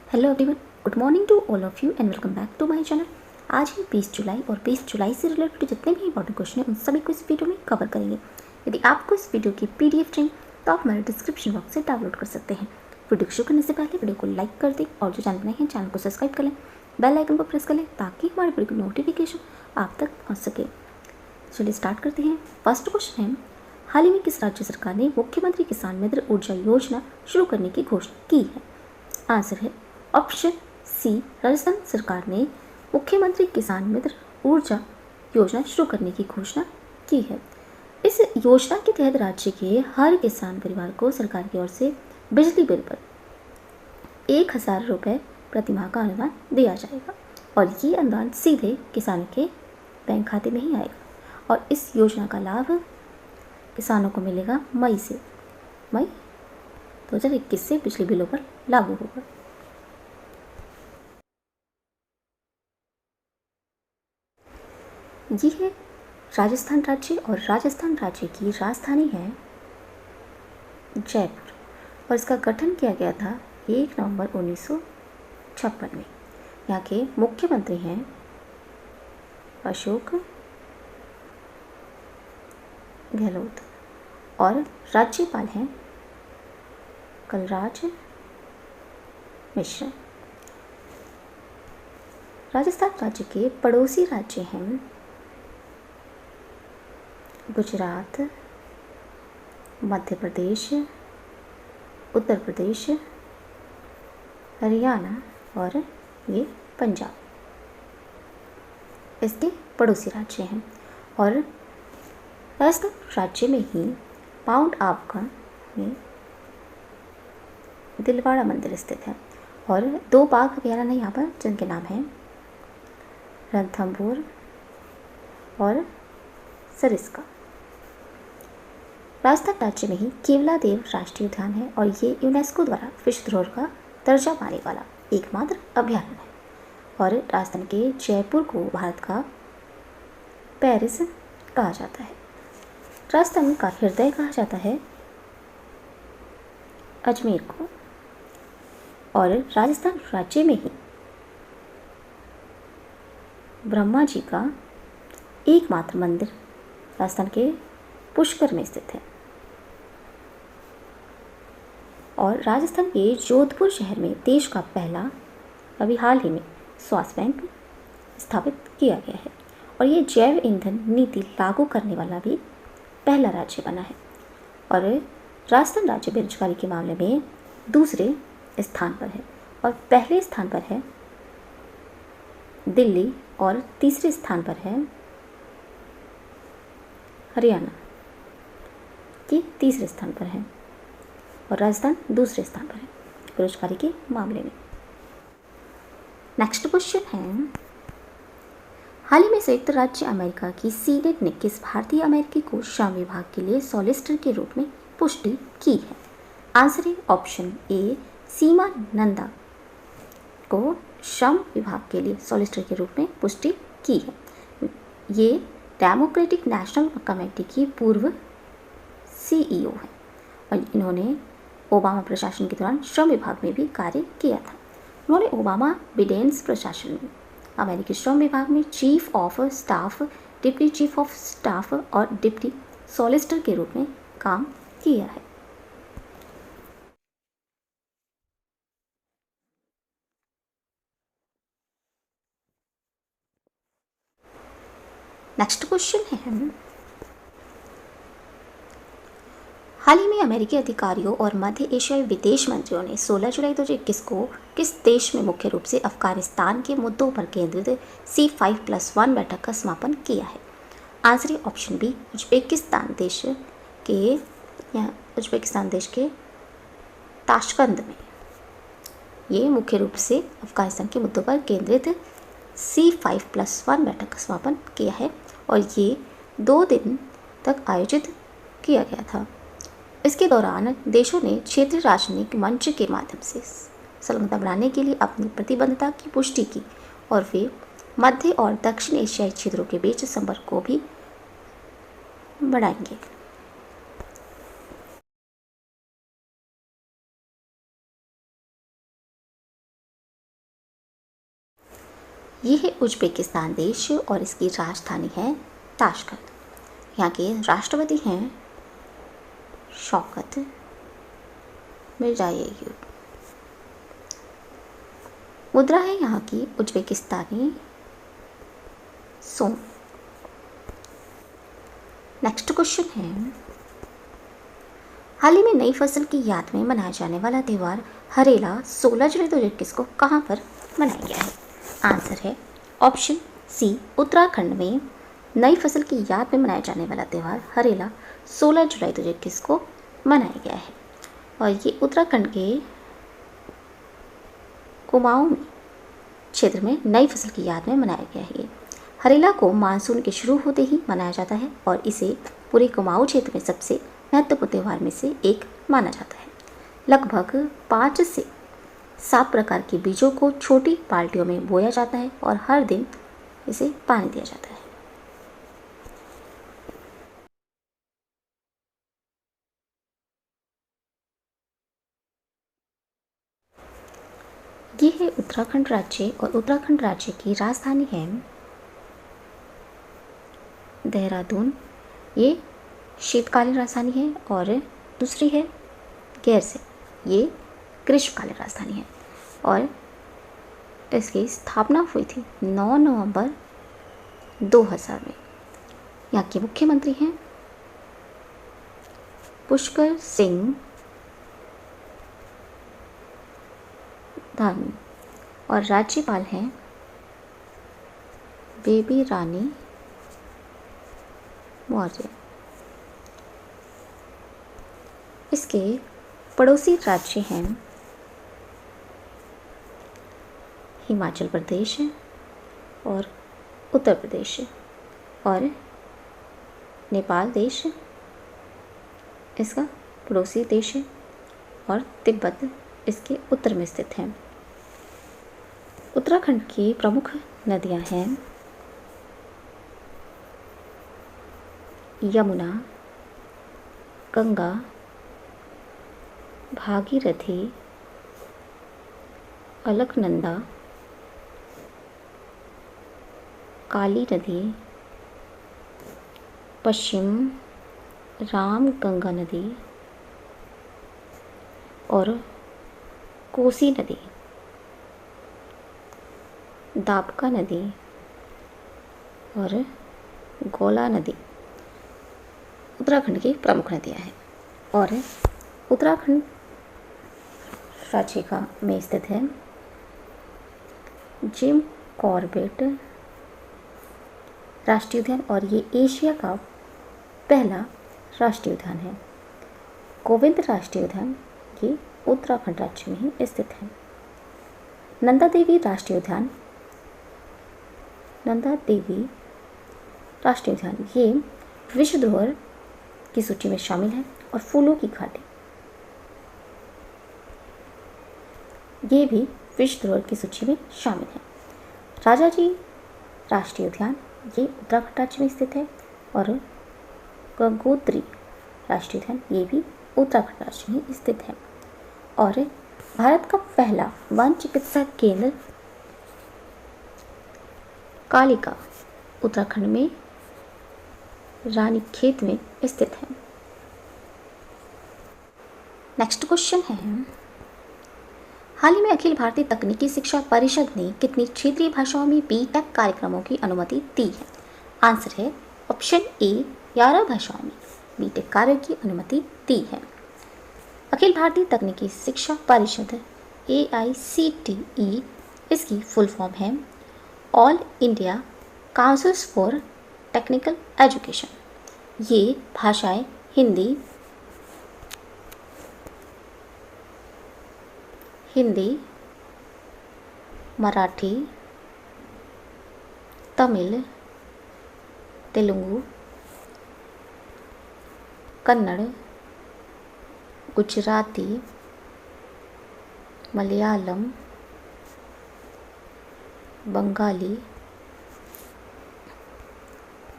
Hello everyone, good morning to all of you and welcome back to my channel. आज है 20 जुलाई और 20 जुलाई से related जितने भी इंपॉर्टेंट क्वेश्चन हैं उन सभी को इस वीडियो में कवर करेंगे। यदि आपको इस वीडियो की पीडीएफ चाहिए तो आप हमारे डिस्क्रिप्शन बॉक्स से डाउनलोड कर सकते हैं। वीडियो शुरू करने से पहले वीडियो को लाइक कर दें और जो चैनल नए हैं चैनल को सब्सक्राइब कर लें, बेल आइकन को प्रेस कर लें ताकि हमारे वीडियो की नोटिफिकेशन आप तक पहुँच सके। चलिए स्टार्ट करते हैं। फर्स्ट क्वेश्चन है, हाल ही में किस राज्य सरकार ने मुख्यमंत्री किसान मित्र ऊर्जा योजना शुरू करने की घोषणा की है? आंसर है ऑप्शन सी, राजस्थान सरकार ने मुख्यमंत्री किसान मित्र ऊर्जा योजना शुरू करने की घोषणा की है। इस योजना के तहत राज्य के हर किसान परिवार को सरकार की ओर से बिजली बिल पर 1,000 रुपये प्रति माह का अनुदान दिया जाएगा और ये अनुदान सीधे किसानों के बैंक खाते में ही आएगा और इस योजना का लाभ किसानों को मिलेगा मई 2021 से बिजली बिलों पर लागू होगा। ये है राजस्थान राज्य और राजस्थान राज्य की राजधानी है जयपुर और इसका गठन किया गया था 1 नवंबर 1956 में। यहाँ के मुख्यमंत्री हैं अशोक गहलोत और राज्यपाल हैं कलराज मिश्र। राजस्थान राज्य के पड़ोसी राज्य हैं गुजरात, मध्य प्रदेश, उत्तर प्रदेश, हरियाणा और ये पंजाब इसके पड़ोसी राज्य हैं। और राजस्थान राज्य में ही माउंट आबू में दिलवाड़ा मंदिर स्थित है और 2 बाघ अभयारण्य यहाँ पर जिनके नाम हैं रणथंभौर और सरिस्का। राजस्थान राज्य में ही केवलादेव राष्ट्रीय उद्यान है और ये यूनेस्को द्वारा विश्व धरोहर का दर्जा पाने वाला एकमात्र अभयारण्य है। और राजस्थान के जयपुर को भारत का पेरिस कहा जाता है। राजस्थान का हृदय कहा जाता है अजमेर को और राजस्थान राज्य में ही ब्रह्मा जी का एकमात्र मंदिर राजस्थान के पुष्कर में स्थित है। और राजस्थान के जोधपुर शहर में देश का पहला अभी हाल ही में स्वास्थ्य बैंक स्थापित किया गया है और ये जैव ईंधन नीति लागू करने वाला भी पहला राज्य बना है। और राजस्थान राज्य बेरोजगारी के मामले में दूसरे स्थान पर है और पहले स्थान पर है दिल्ली और तीसरे स्थान पर है हरियाणा के तीसरे स्थान पर है और राजस्थान दूसरे स्थान पर है बेरोजगारी के मामले में। नेक्स्ट क्वेश्चन है, हाल ही में संयुक्त राज्य अमेरिका की सीनेट ने किस भारतीय अमेरिकी को श्रम विभाग के लिए सॉलिसिटर के रूप में पुष्टि की है? आंसर है ऑप्शन ए, सीमा नंदा को श्रम विभाग के लिए सॉलिसिटर के रूप में पुष्टि की है। ये डेमोक्रेटिक नेशनल कमेटी की पूर्व सीईओ है और इन्होंने ओबामा प्रशासन के दौरान श्रम विभाग में भी कार्य किया था। उन्होंने ओबामा बिडेन्स प्रशासन में अमेरिकी श्रम विभाग में chief of staff, deputy chief of staff और डिप्टी सॉलिसिटर के रूप में काम किया है। नेक्स्ट क्वेश्चन है, हाल ही में अमेरिकी अधिकारियों और मध्य एशियाई विदेश मंत्रियों ने 16 जुलाई 2021 को किस देश में मुख्य रूप से अफगानिस्तान के मुद्दों पर केंद्रित C5+1 बैठक का समापन किया है? आंसर है ऑप्शन बी, उज्बेकिस्तान देश के ताशकंद में। ये मुख्य रूप से अफगानिस्तान के मुद्दों पर केंद्रित C5+1 बैठक का समापन किया है और ये 2 दिन तक आयोजित किया गया था। इसके दौरान देशों ने क्षेत्रीय राजनीतिक मंच के माध्यम से संलग्नता बढ़ाने के लिए अपनी प्रतिबद्धता की पुष्टि की और वे मध्य और दक्षिण एशियाई क्षेत्रों के बीच संपर्क को भी बढ़ाएंगे। ये है उज्बेकिस्तान देश और इसकी राजधानी है ताशकंद। यहाँ के राष्ट्रपति हैं शौकत मिर्ज़ायेव। मुद्रा है यहाँ की उज्बेकिस्तानी सोन। नेक्स्ट क्वेश्चन है, हाल ही में नई फसल की याद में मनाया जाने वाला त्यौहार हरेला 16 जुलाई 2021 को कहाँ पर मनाया गया है? आंसर है ऑप्शन सी, उत्तराखंड में नई फसल की याद में मनाया जाने वाला त्यौहार हरेला 16 जुलाई 2021 को मनाया गया है और ये उत्तराखंड के कुमाऊं क्षेत्र में नई फसल की याद में मनाया गया है। हरेला को मानसून के शुरू होते ही मनाया जाता है और इसे पूरे कुमाऊं क्षेत्र में सबसे महत्वपूर्ण त्यौहार में से एक माना जाता है। लगभग 5 से 7 प्रकार के बीजों को छोटी बाल्टियों में बोया जाता है और हर दिन इसे पानी दिया जाता है। ये है उत्तराखंड राज्य और उत्तराखंड राज्य की राजधानी है देहरादून। ये शीतकालीन राजधानी है और दूसरी है गैरसैंण, ये ग्रीष्मकालीन राजधानी है और इसकी स्थापना हुई थी 9 नवंबर 2000 में। यहाँ के मुख्यमंत्री हैं पुष्कर सिंह धामी और राज्यपाल हैं बेबी रानी मौर्य। इसके पड़ोसी राज्य हैं हिमाचल प्रदेश और उत्तर प्रदेश और नेपाल देश इसका पड़ोसी देश है और तिब्बत इसके उत्तर में स्थित है। उत्तराखंड की प्रमुख नदियां हैं यमुना, गंगा, भागीरथी, अलकनंदा, काली नदी, पश्चिम रामगंगा नदी और कोसी नदी, दाबका नदी और गोला नदी उत्तराखंड की प्रमुख नदियां हैं और उत्तराखंड राज्य का में स्थित है जिम कॉर्बेट राष्ट्रीय उद्यान और ये एशिया का पहला राष्ट्रीय उद्यान है। गोविंद राष्ट्रीय उद्यान ये उत्तराखंड राज्य में ही स्थित है। नंदा देवी राष्ट्रीय उद्यान, नंदा देवी राष्ट्रीय उद्यान ये विश्व धरोहर की सूची में शामिल है और फूलों की घाटी ये भी विश्व धरोहर की सूची में शामिल है। राजाजी राष्ट्रीय उद्यान ये उत्तराखंड राज्य में स्थित है और गंगोत्री राष्ट्रीय उद्यान ये भी उत्तराखंड राज्य में स्थित है और भारत का पहला वन चिकित्सा केंद्र कालिका उत्तराखंड में रानीखेत में स्थित है। नेक्स्ट क्वेश्चन है, हाल ही में अखिल भारतीय तकनीकी शिक्षा परिषद ने कितनी क्षेत्रीय भाषाओं में बीटेक कार्यक्रमों की अनुमति दी है? आंसर है ऑप्शन ए 11 भाषाओं में बीटेक कार्य की अनुमति दी है। अखिल भारतीय तकनीकी शिक्षा परिषद AICTE इसकी फुल फॉर्म है all India councils for technical education. ये भाषाएं हिंदी, मराठी, तमिल, तेलुगु, कन्नड़, गुजराती, मलयालम, बंगाली,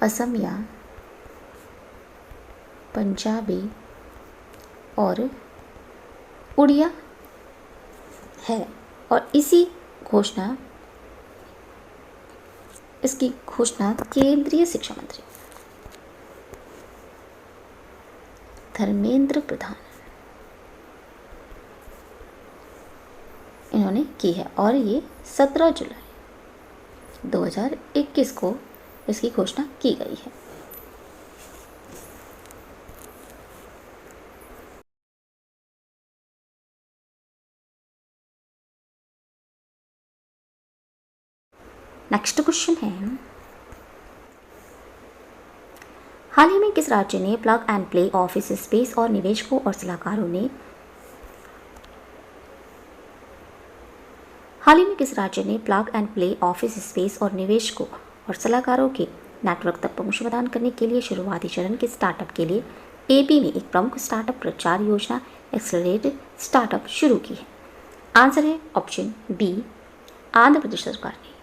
असमिया, पंजाबी और उड़िया है और इसी घोषणा इसकी घोषणा केंद्रीय शिक्षा मंत्री धर्मेंद्र प्रधान इन्होंने की है और ये 17 जुलाई 2021 को इसकी घोषणा की गई है। नेक्स्ट क्वेश्चन है, हाल ही में किस राज्य ने plug and play office space और निवेशकों और सलाहकारों ने हाल ही में किस राज्य ने plug and play office space और निवेशकों और सलाहकारों के नेटवर्क तक पहुंच प्रदान करने के लिए शुरुआती चरण के स्टार्टअप के लिए एपी में एक प्रमुख स्टार्टअप प्रचार योजना एक्सेलरेटेड स्टार्टअप शुरू की है? आंसर है ऑप्शन बी, आंध्र प्रदेश सरकार ने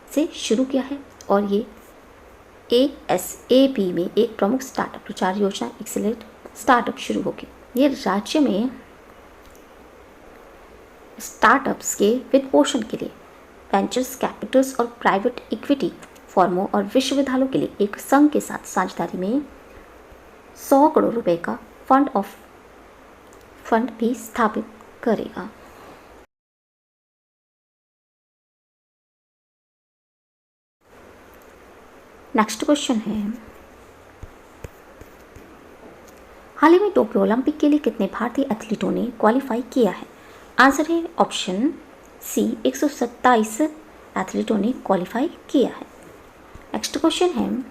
से शुरू किया है और ये ASAP में एक प्रमुख स्टार्टअप प्रचार योजना एक्सेलरेट स्टार्टअप शुरू होगी। ये राज्य में स्टार्टअप्स के वित्त पोषण के लिए वेंचर्स कैपिटल्स और प्राइवेट इक्विटी फर्मों और विश्वविद्यालयों के लिए एक संघ के साथ साझेदारी में 100 करोड़ रुपए का फंड भी स्थापित करेगा। नेक्स्ट क्वेश्चन है, हाल ही में टोक्यो ओलंपिक के लिए कितने भारतीय एथलीटों ने क्वालिफाई किया है? आंसर है ऑप्शन सी, 127 एथलीटों ने क्वालिफाई किया है। नेक्स्ट क्वेश्चन है,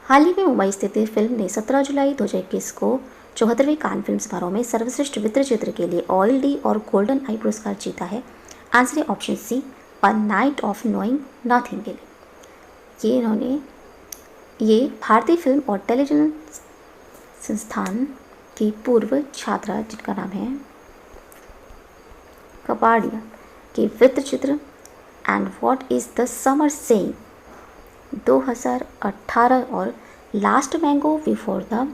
हाल ही में मुंबई स्थित फिल्म ने 17 जुलाई 2021 को 74वें कान फिल्म समारोह में सर्वश्रेष्ठ वृत्तचित्र के लिए OLD और गोल्डन आई पुरस्कार जीता है? आंसर है option C, a night of knowing nothing के लिए। ये भारतीय फिल्म और टेलीविजन संस्थान की पूर्व छात्रा जिनका नाम है कपाड़िया के वृत्तचित्र and what is the summer saying 2018 और last mango before the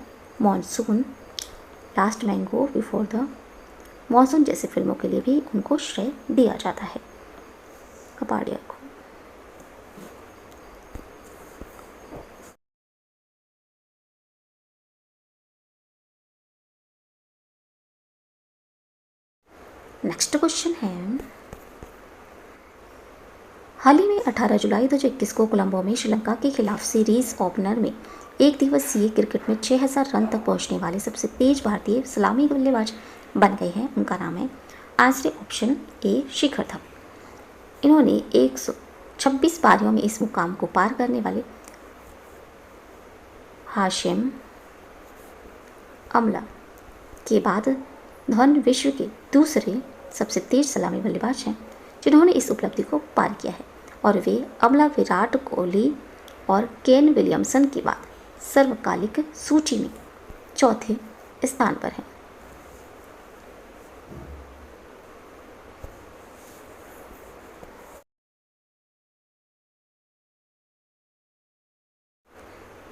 monsoon जैसी फिल्मों के लिए भी उनको श्रेय दिया जाता है, कपाड़िया को। नेक्स्ट क्वेश्चन है, हाल ही में 18 जुलाई 2021 को कोलंबो में श्रीलंका के खिलाफ सीरीज ओपनर में एक दिवसीय क्रिकेट में 6000 रन तक पहुंचने वाले सबसे तेज भारतीय सलामी बल्लेबाज बन गए हैं। उनका नाम है, answer option A, Shikhar Dhawan. इन्होंने 126 पारियों में इस मुकाम को पार करने वाले हाशिम अमला के बाद धवन विश्व के दूसरे सबसे तेज सलामी बल्लेबाज हैं जिन्होंने इस उपलब्धि को पार किया है और वे अमला विराट कोहली और केन विलियमसन के बाद सर्वकालिक सूची में चौथे स्थान पर हैं।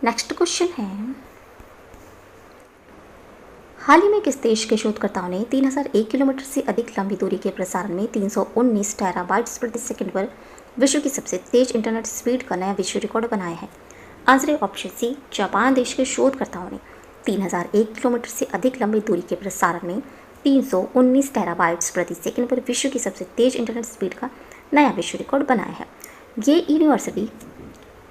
नेक्स्ट क्वेश्चन है, हाल ही में किस देश के शोधकर्ताओं ने 3001 किलोमीटर से अधिक लंबी दूरी के प्रसारण में 319 टेराबाइट्स प्रति सेकंड पर विश्व की सबसे तेज इंटरनेट स्पीड का नया विश्व रिकॉर्ड बनाया है? आंसर ऑप्शन सी, जापान देश के शोधकर्ताओं ने 3001 किलोमीटर से अधिक लंबी दूरी के प्रसारण में 319 टेराबाइट्स प्रति सेकंड पर विश्व की सबसे तेज इंटरनेट स्पीड का नया विश्व रिकॉर्ड बनाया है। ये यूनिवर्सिटी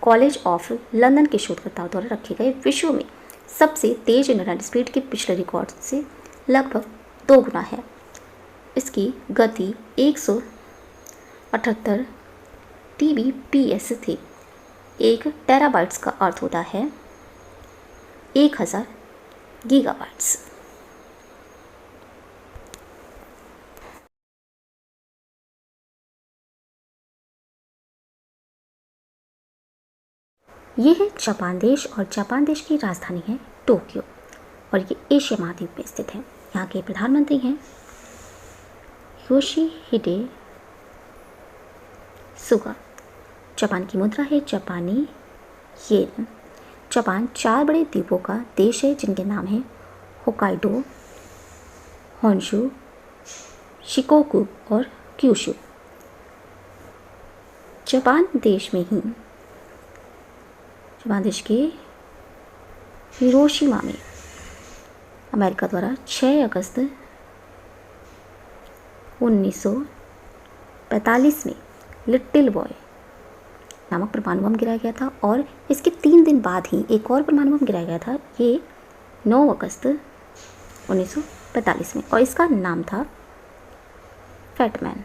कॉलेज ऑफ लंदन के शोधकर्ताओं द्वारा रखे गए विश्व में सबसे तेज इंटरनेट स्पीड के पिछले रिकॉर्ड से लगभग 2 गुना है। इसकी गति 178 TBps थी। 1 टेराबाइट्स का अर्थ होता है 1000 गीगाबाइट्स। ये है जापान देश और जापान देश की राजधानी है टोक्यो और ये एशिया महाद्वीप में स्थित है। यहाँ के प्रधानमंत्री हैं योशिहिडे सुगा। जापान की मुद्रा है जापानी येन। जापान 4 बड़े द्वीपों का देश है जिनके नाम हैं होकाइडो, होन्शु, शिकोकू और क्यूशू। जापान देश के हिरोशिमा में अमेरिका द्वारा 6 अगस्त 1945 में लिटिल बॉय नामक परमाणु बम गिराया गया था और इसके 3 दिन बाद ही एक और परमाणु बम गिराया गया था, ये 9 अगस्त 1945 में, और इसका नाम था फैटमैन।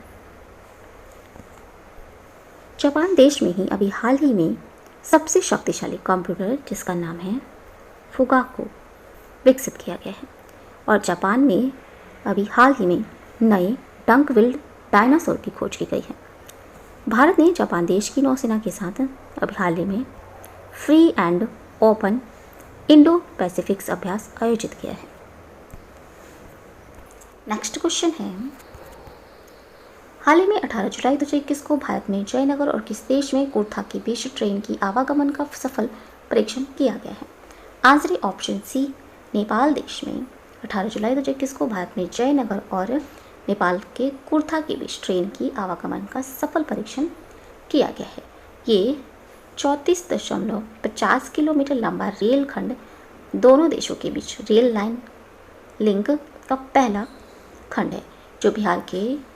जापान देश में ही अभी हाल ही में सबसे शक्तिशाली कंप्यूटर जिसका नाम है फुगाको विकसित किया गया है, और जापान में अभी हाल ही में नए डंक बिल्ड डायनासोर की खोज की गई है। भारत ने जापान देश की नौसेना के साथ अभी हाल ही में फ्री एंड ओपन इंडो पैसिफिक्स अभ्यास आयोजित किया है। नेक्स्ट क्वेश्चन है, हाल ही में 18 जुलाई 2021 को भारत में जयनगर और किस देश में कुर्था के बीच ट्रेन की आवागमन का सफल परीक्षण किया गया है? आंसर है ऑप्शन सी, नेपाल देश में 18 जुलाई 2021 को भारत में जयनगर और नेपाल के कुर्था के बीच ट्रेन की आवागमन का सफल परीक्षण किया गया है। ये 34.50 किलोमीटर लंबा रेल खंड दोनों देशों के बीच रेल लाइन लिंक का पहला खंड है, जो बिहार के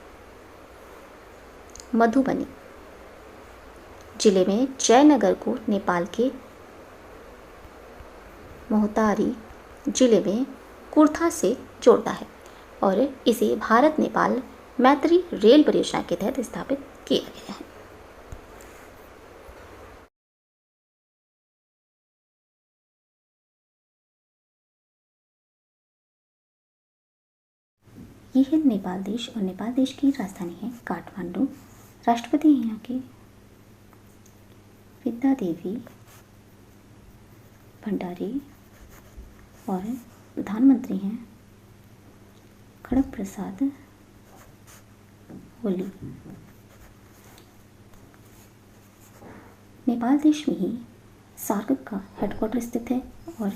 मधुबनी जिले में जयनगर को नेपाल के मोहतारी जिले में कुर्था से जोड़ता है और इसे भारत नेपाल मैत्री रेल परियोजना के तहत स्थापित किया गया है। ये है नेपाल देश और नेपाल देश की राजधानी है काठमांडू। राष्ट्रपति हैं यहाँ के विद्या देवी भंडारी और प्रधानमंत्री हैं खड़ग प्रसाद ओली। नेपाल देश में ही सार्क का हेडक्वार्टर स्थित है और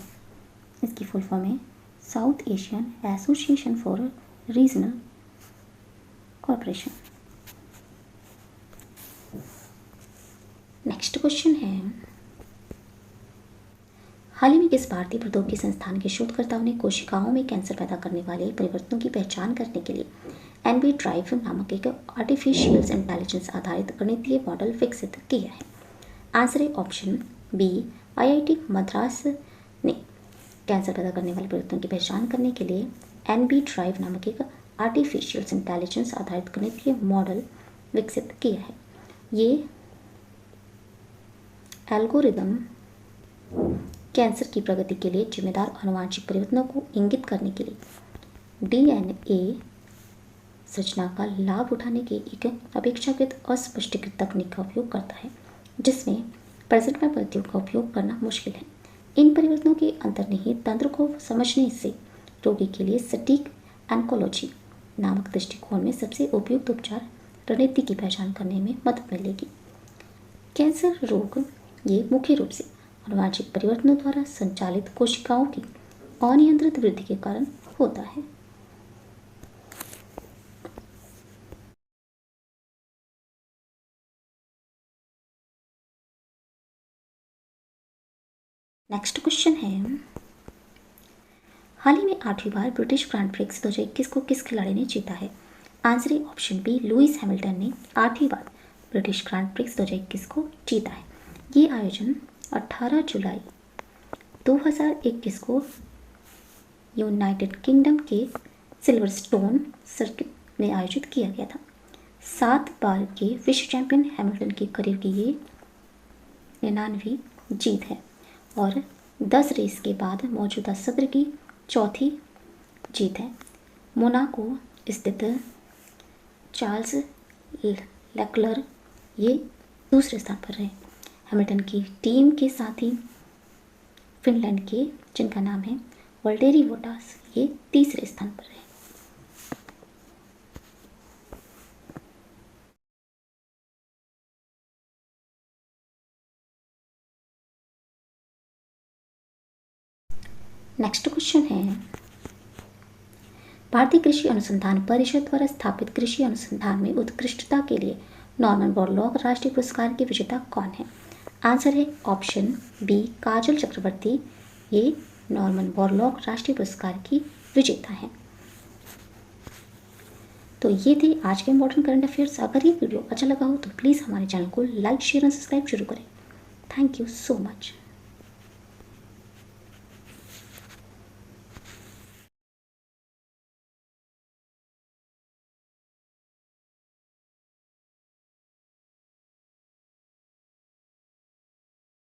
इसकी फुल फॉर्म है south Asian association for regional corporation. Next question है, हाल ही में किस भारतीय प्रौद्योगिकी संस्थान के शोधकर्ताओं ने कोशिकाओं में कैंसर पैदा करने वाले परिवर्तनों की पहचान करने के लिए एनबी ड्राइव नामक एक आर्टिफिशियल इंटेलिजेंस आधारित गणितीय मॉडल विकसित किया है? आंसर है ऑप्शन बी, आईआईटी मद्रास ने कैंसर पैदा करने वाले परिवर्तनों की पहचान करने के लिए एनबी ड्राइव नामक एक आर्टिफिशियल इंटेलिजेंस आधारित गणितीय मॉडल विकसित किया है। ये एल्गोरिदम कैंसर की प्रगति के लिए जिम्मेदार आनुवंशिक परिवर्तनों को इंगित करने के लिए डीएनए संरचना का लाभ उठाने के एक अपेक्षाकृत अस्पष्टीकृत तकनीक का उपयोग करता है, जिसमें प्रजनन पद्धतियों का उपयोग करना मुश्किल है। इन परिवर्तनों के अंतर्निहित तंत्र को समझने से रोगी के लिए सटीक ऑन्कोलॉजी नामक दृष्टिकोण में सबसे उपयुक्त उपचार रणनीति की पहचान करने में मदद मिलेगी। कैंसर रोग ये मुख्य रूप से आनुवंशिक परिवर्तनों द्वारा संचालित कोशिकाओं की अनियंत्रित वृद्धि के कारण होता है। नेक्स्ट क्वेश्चन है, हाल ही में 8वीं बार ब्रिटिश ग्रांड प्रिक्स 2021 को किस खिलाड़ी ने जीता है? आंसर है ऑप्शन बी, लुइस हैमिल्टन ने 8वीं बार ब्रिटिश ग्रांड प्रिक्स 2021 को जीता है। ये आयोजन 18 जुलाई 2021 को यूनाइटेड किंगडम के सिल्वरस्टोन सर्किट में आयोजित किया गया था। 7 बार के विश्व चैंपियन हैमिल्टन की करियर की ये 99वीं जीत है और 10 रेस के बाद मौजूदा सत्र की चौथी जीत है। मोनाको स्थित चार्ल्स लेक्लर ये दूसरे स्थान पर रहे। हैमिल्टन की टीम के साथ ही फिनलैंड के जिनका नाम है वल्टेरी बोटास ये तीसरे स्थान पर रहे। नेक्स्ट क्वेश्चन है, भारतीय कृषि अनुसंधान परिषद द्वारा स्थापित कृषि अनुसंधान में उत्कृष्टता के लिए नॉर्मन बोरलॉग राष्ट्रीय पुरस्कार की विजेता कौन है? आंसर है ऑप्शन बी काजल चक्रवर्ती। ये नॉर्मन बोरलॉग राष्ट्रीय पुरस्कार की विजेता हैं। तो ये थे आज के इम्पोर्टेंट करंट अफेयर्स। अगर ये वीडियो अच्छा लगा हो तो प्लीज़ हमारे चैनल को लाइक शेयर और सब्सक्राइब जरूर करें। Thank you so much.